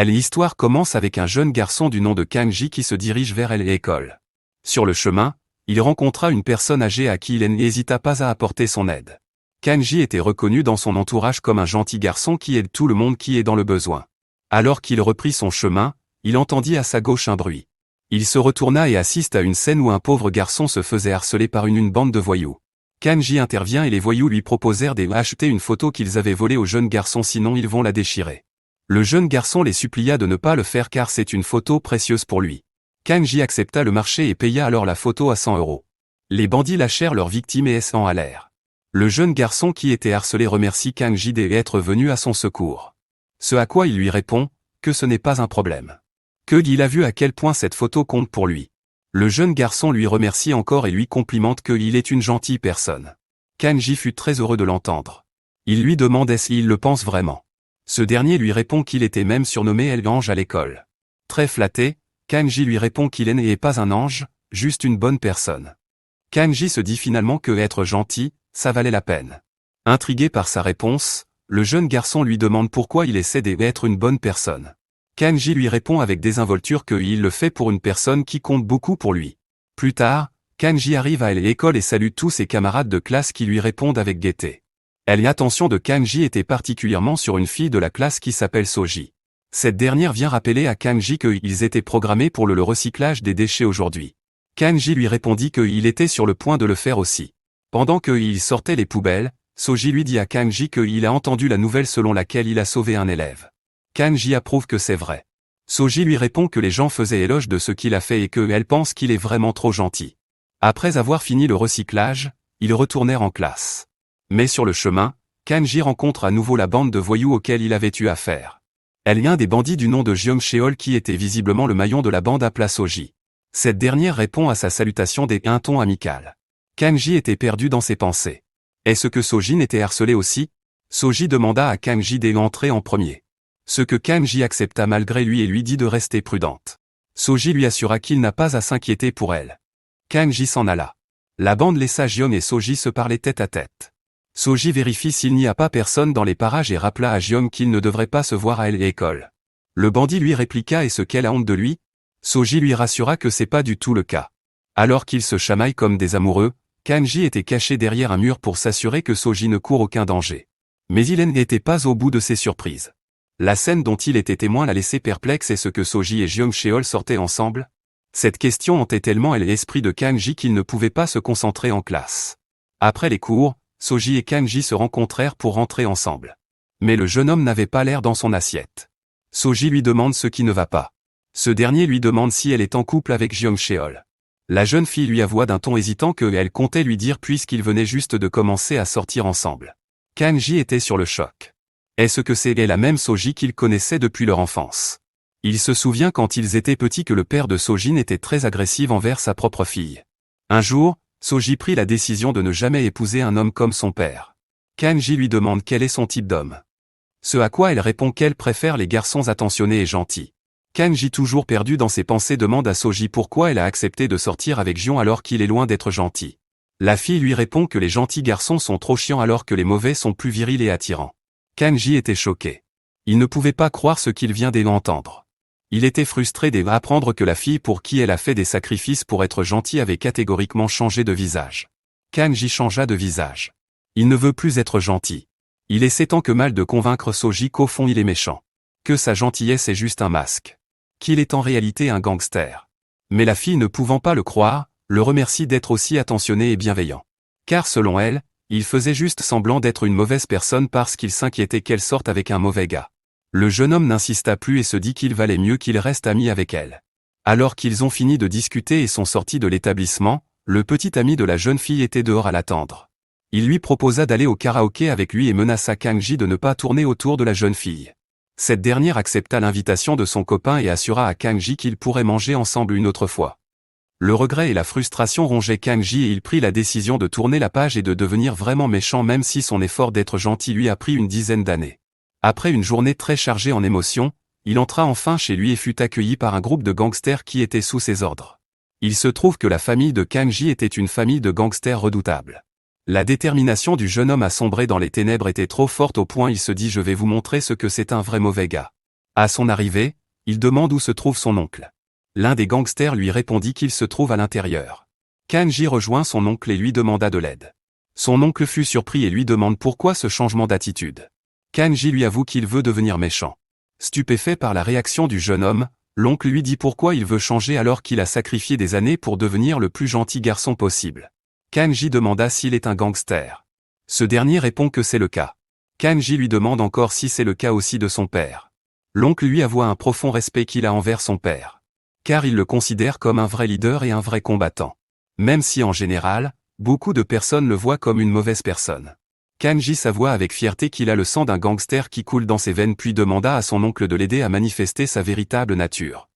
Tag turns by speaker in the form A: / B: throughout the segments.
A: L'histoire commence avec un jeune garçon du nom de Kanji qui se dirige vers l'école. Sur le chemin, il rencontra une personne âgée à qui il n'hésita pas à apporter son aide. Kanji était reconnu dans son entourage comme un gentil garçon qui aide tout le monde qui est dans le besoin. Alors qu'il reprit son chemin, il entendit à sa gauche un bruit. Il se retourna et assiste à une scène où un pauvre garçon se faisait harceler par une bande de voyous. Kanji intervient et les voyous lui proposèrent d'acheter une photo qu'ils avaient volée au jeune garçon sinon ils vont la déchirer. Le jeune garçon les supplia de ne pas le faire car c'est une photo précieuse pour lui. Kanji accepta le marché et paya alors la photo à 100 €. Les bandits lâchèrent leur victime et s'en allèrent. Le jeune garçon qui était harcelé remercie Kanji d'être venu à son secours. Ce à quoi il lui répond que ce n'est pas un problème. Il a vu à quel point cette photo compte pour lui. Le jeune garçon lui remercie encore et lui complimente qu'il est une gentille personne. Kanji fut très heureux de l'entendre. Il lui demande s'il le pense vraiment. Ce dernier lui répond qu'il était même surnommé l'ange à l'école. Très flatté, Kanji lui répond qu'il n'est pas un ange, juste une bonne personne. Kanji se dit finalement que être gentil, ça valait la peine. Intrigué par sa réponse, le jeune garçon lui demande pourquoi il essaie d'être une bonne personne. Kanji lui répond avec désinvolture qu'il le fait pour une personne qui compte beaucoup pour lui. Plus tard, Kanji arrive à l'école et salue tous ses camarades de classe qui lui répondent avec gaieté. L'attention de Kanji était particulièrement sur une fille de la classe qui s'appelle Soji. Cette dernière vient rappeler à Kanji qu'ils étaient programmés pour le recyclage des déchets aujourd'hui. Kanji lui répondit qu'il était sur le point de le faire aussi. Pendant qu'il sortait les poubelles, Soji lui dit à Kanji qu'il a entendu la nouvelle selon laquelle il a sauvé un élève. Kanji approuve que c'est vrai. Soji lui répond que les gens faisaient éloge de ce qu'il a fait et qu'elle pense qu'il est vraiment trop gentil. Après avoir fini le recyclage, ils retournèrent en classe. Mais sur le chemin, Kanji rencontre à nouveau la bande de voyous auxquels il avait eu affaire. Un des bandits du nom de Jeong Cheol qui était visiblement le maillon de la bande appela Soji. Cette dernière répond à sa salutation d'un ton amical. Kanji était perdu dans ses pensées. Est-ce que Soji n'était harcelé aussi? Soji demanda à Kanji d'entrer en premier. Ce que Kanji accepta malgré lui et lui dit de rester prudente. Soji lui assura qu'il n'a pas à s'inquiéter pour elle. Kanji s'en alla. La bande laissa Jeong et Soji se parler tête à tête. Soji vérifie s'il n'y a pas personne dans les parages et rappela à Jeong qu'il ne devrait pas se voir à l'école. Le bandit lui répliqua est-ce qu'elle a honte de lui? Soji lui rassura que c'est pas du tout le cas. Alors qu'ils se chamaillent comme des amoureux, Kanji était caché derrière un mur pour s'assurer que Soji ne court aucun danger. Mais il n'était pas au bout de ses surprises. La scène dont il était témoin l'a laissé perplexe. Est-ce que Soji et Jeong Cheol sortaient ensemble? Cette question hantait tellement l'esprit de Kanji qu'il ne pouvait pas se concentrer en classe. Après les cours, Soji et Kanji se rencontrèrent pour rentrer ensemble. Mais le jeune homme n'avait pas l'air dans son assiette. Soji lui demande ce qui ne va pas. Ce dernier lui demande si elle est en couple avec Jeong Cheol. La jeune fille lui avoua d'un ton hésitant qu'elle comptait lui dire puisqu'ils venaient juste de commencer à sortir ensemble. Kanji était sur le choc. Est-ce que c'est la même Soji qu'il connaissait depuis leur enfance? Il se souvient quand ils étaient petits que le père de Soji était très agressif envers sa propre fille. Un jour, Soji prit la décision de ne jamais épouser un homme comme son père. Kanji lui demande quel est son type d'homme. Ce à quoi elle répond qu'elle préfère les garçons attentionnés et gentils. Kanji toujours perdu dans ses pensées demande à Soji pourquoi elle a accepté de sortir avec Jeong alors qu'il est loin d'être gentil. La fille lui répond que les gentils garçons sont trop chiants alors que les mauvais sont plus virils et attirants. Kanji était choqué. Il ne pouvait pas croire ce qu'il vient d'entendre. Il était frustré d'apprendre que la fille pour qui elle a fait des sacrifices pour être gentille avait catégoriquement changé de visage. Kanji changea de visage. Il ne veut plus être gentil. Il essaie tant que mal de convaincre Soji qu'au fond il est méchant. Que sa gentillesse est juste un masque. Qu'il est en réalité un gangster. Mais la fille ne pouvant pas le croire, le remercie d'être aussi attentionné et bienveillant. Car selon elle, il faisait juste semblant d'être une mauvaise personne parce qu'il s'inquiétait qu'elle sorte avec un mauvais gars. Le jeune homme n'insista plus et se dit qu'il valait mieux qu'il reste ami avec elle. Alors qu'ils ont fini de discuter et sont sortis de l'établissement, le petit ami de la jeune fille était dehors à l'attendre. Il lui proposa d'aller au karaoké avec lui et menaça Kanji de ne pas tourner autour de la jeune fille. Cette dernière accepta l'invitation de son copain et assura à Kanji qu'ils pourraient manger ensemble une autre fois. Le regret et la frustration rongeaient Kanji et il prit la décision de tourner la page et de devenir vraiment méchant même si son effort d'être gentil lui a pris une dizaine d'années. Après une journée très chargée en émotions, il entra enfin chez lui et fut accueilli par un groupe de gangsters qui étaient sous ses ordres. Il se trouve que la famille de Kanji était une famille de gangsters redoutables. La détermination du jeune homme à sombrer dans les ténèbres était trop forte au point il se dit je vais vous montrer ce que c'est un vrai mauvais gars. À son arrivée, il demande où se trouve son oncle. L'un des gangsters lui répondit qu'il se trouve à l'intérieur. Kang-ji rejoint son oncle et lui demanda de l'aide. Son oncle fut surpris et lui demande pourquoi ce changement d'attitude. Kang-ji lui avoue qu'il veut devenir méchant. Stupéfait par la réaction du jeune homme, l'oncle lui dit pourquoi il veut changer alors qu'il a sacrifié des années pour devenir le plus gentil garçon possible. Kang-ji demanda s'il est un gangster. Ce dernier répond que c'est le cas. Kang-ji lui demande encore si c'est le cas aussi de son père. L'oncle lui avoue un profond respect qu'il a envers son père. Car il le considère comme un vrai leader et un vrai combattant. Même si en général, beaucoup de personnes le voient comme une mauvaise personne. Kang-ji s'avoua avec fierté qu'il a le sang d'un gangster qui coule dans ses veines puis demanda à son oncle de l'aider à manifester sa véritable nature.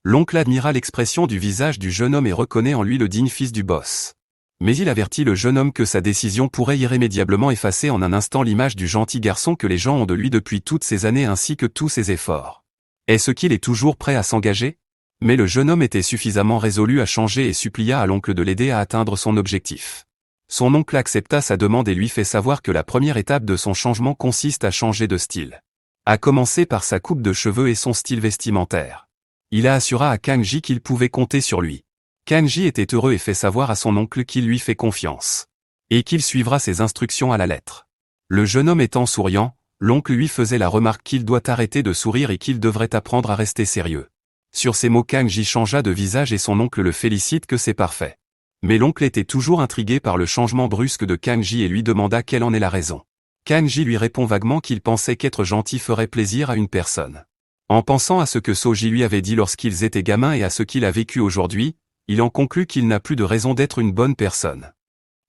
A: L'oncle admira l'expression du visage du jeune homme et reconnaît en lui le digne fils du boss. Mais il avertit le jeune homme que sa décision pourrait irrémédiablement effacer en un instant l'image du gentil garçon que les gens ont de lui depuis toutes ces années ainsi que tous ses efforts. Est-ce qu'il est toujours prêt à s'engager? Mais le jeune homme était suffisamment résolu à changer et supplia à l'oncle de l'aider à atteindre son objectif. Son oncle accepta sa demande et lui fait savoir que la première étape de son changement consiste à changer de style. À commencer par sa coupe de cheveux et son style vestimentaire. Il assura à Kang-ji qu'il pouvait compter sur lui. Kang-ji était heureux et fait savoir à son oncle qu'il lui fait confiance. Et qu'il suivra ses instructions à la lettre. Le jeune homme étant souriant, l'oncle lui faisait la remarque qu'il doit arrêter de sourire et qu'il devrait apprendre à rester sérieux. Sur ces mots Kang-ji changea de visage et son oncle le félicite que c'est parfait. Mais l'oncle était toujours intrigué par le changement brusque de Kang-ji et lui demanda quelle en est la raison. Kang-ji lui répond vaguement qu'il pensait qu'être gentil ferait plaisir à une personne. En pensant à ce que Soji lui avait dit lorsqu'ils étaient gamins et à ce qu'il a vécu aujourd'hui, il en conclut qu'il n'a plus de raison d'être une bonne personne.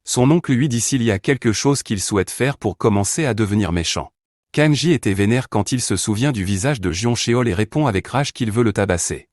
A: Son oncle lui dit s'il y a quelque chose qu'il souhaite faire pour commencer à devenir méchant. Kang-ji était vénère quand il se souvient du visage de Jeon Cheol et répond avec rage qu'il veut le tabasser.